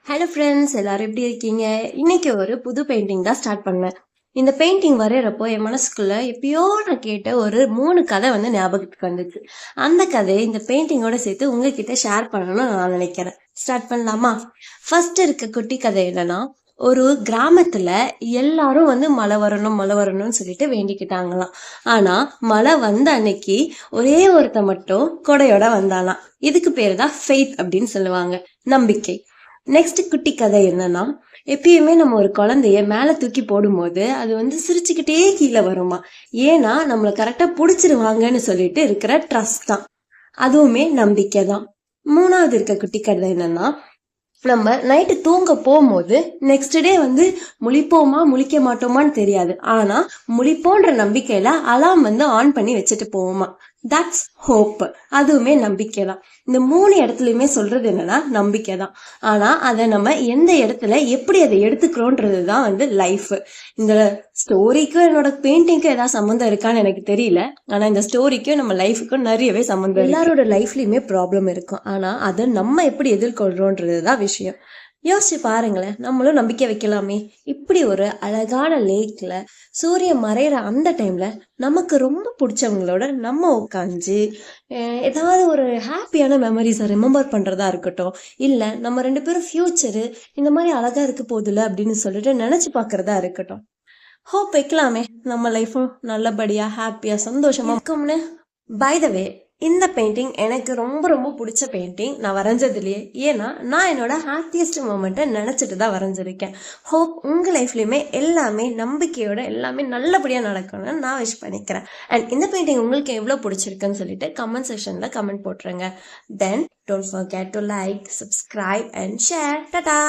Hello friends, எல்லாரும் எப்படி இருக்கீங்க? இன்னைக்கு ஒரு புது பெயிண்டிங் தான் ஸ்டார்ட் பண்ணேன். இந்த பெயிண்டிங் வரைகிறப்போ என் மனசுக்குள்ள எப்பயோ நான் கேட்ட ஒரு 3 கதை வந்து ஞாபகத்துக்கு வந்துச்சு. அந்த கதையை இந்த பெயிண்டிங்கோட சேர்த்து உங்ககிட்ட ஷேர் பண்ணணும்னு நான் நினைக்கிறேன். ஸ்டார்ட் பண்ணலாமா? ஃபர்ஸ்ட் இருக்க குட்டி கதை என்னன்னா, ஒரு கிராமத்துல எல்லாரும் வந்து மழை வரணும் மழை வரணும்னு சொல்லிட்டு வேண்டிக்கிட்டாங்களாம். ஆனா மழை வந்த அன்னைக்கு ஒரே ஒருத்த மட்டும் கொடையோட வந்தானாம். இதுக்கு பேரு தான் ஃபெய்த் அப்படின்னு சொல்லுவாங்க, நம்பிக்கை. நெக்ஸ்ட் குட்டி கதை என்னன்னா, எப்பயுமே நம்ம ஒரு குழந்தைய மேல தூக்கி போடும்போது அது வந்து சிரிச்சுக்கிட்டே கீழே வருமா. ஏன்னா நம்மள கரெக்டா புடிச்சிருவாங்கன்னு சொல்லிட்டு இருக்கிற ட்ரஸ்ட் தான். அதுவுமே நம்பிக்கை தான். மூணாவது இருக்க குட்டி கதை என்னன்னா, நம்ம நைட்டு தூங்க போகும்போது நெக்ஸ்ட் டே வந்து முழிப்போமா முழிக்க மாட்டோமான்னு தெரியாது. ஆனா முழிப்போன்ற நம்பிக்கையில அலாம் வந்து ஆன் பண்ணி வச்சுட்டு போவோமா. That's hope. அதுவுமே நம்பிக்கை தான். இந்த 3 இடத்துலயுமே சொல்றது என்னன்னா நம்பிக்கை தான். ஆனா அதை நம்ம எந்த இடத்துல எப்படி அதை எடுத்துக்கிறோன்றது தான் வந்து லைஃப். இந்த ஸ்டோரிக்கும் என்னோட பெயிண்டிங்க்கும் ஏதாவது சம்மந்தம் இருக்கான்னு எனக்கு தெரியல. ஆனா இந்த ஸ்டோரிக்கும் நம்ம லைஃபுக்கும் நிறையவே சம்மந்தம் இருக்கு. எல்லாரோட லைஃப்லயுமே ப்ராப்ளம் இருக்கும். ஆனா அதை நம்ம எப்படி எதிர்கொள்றோன்றது தான் விஷயம். யோசிச்சு பாருங்களேன், நம்மளும் நம்பிக்கை வைக்கலாமே. இப்படி ஒரு அழகான லேக்ல சூரியன் மறையிற அந்த டைம்ல நமக்கு ரொம்ப பிடிச்சவங்களோட நம்ம உட்காந்து ஏதாவது ஒரு ஹாப்பியான மெமரிஸை ரிமெம்பர் பண்றதா இருக்கட்டும், இல்ல நம்ம 2 பேரும் ஃபியூச்சரு இந்த மாதிரி அழகா இருக்க போகுதுல அப்படின்னு சொல்லிட்டு நினைச்சு பாக்குறதா இருக்கட்டும். ஹோப் வைக்கலாமே, நம்ம லைஃபும் நல்லபடியா ஹாப்பியா சந்தோஷமா இருக்கும்னு. பை த வே, இந்த பெயிண்டிங் எனக்கு ரொம்ப ரொம்ப பிடிச்ச பெயிண்டிங் நான் வரைஞ்சதுலயே. ஏன்னா நான் என்னோட ஹாப்பியஸ்ட் மூமெண்ட்டை நினைச்சிட்டு தான் வரைஞ்சிருக்கேன். ஹோப் உங்க லைஃப்லயுமே எல்லாமே நம்பிக்கையோட எல்லாமே நல்லபடியா நடக்கணும்னு நான் விஷ் பண்ணிக்கிறேன். அண்ட் இந்த பெயிண்டிங் உங்களுக்கு எவ்வளவு பிடிச்சிருக்குன்னு சொல்லிட்டு கமெண்ட் செக்ஷன்ல கமெண்ட் போட்டுருங்க. தென் don't forget to like, subscribe and share. Tata.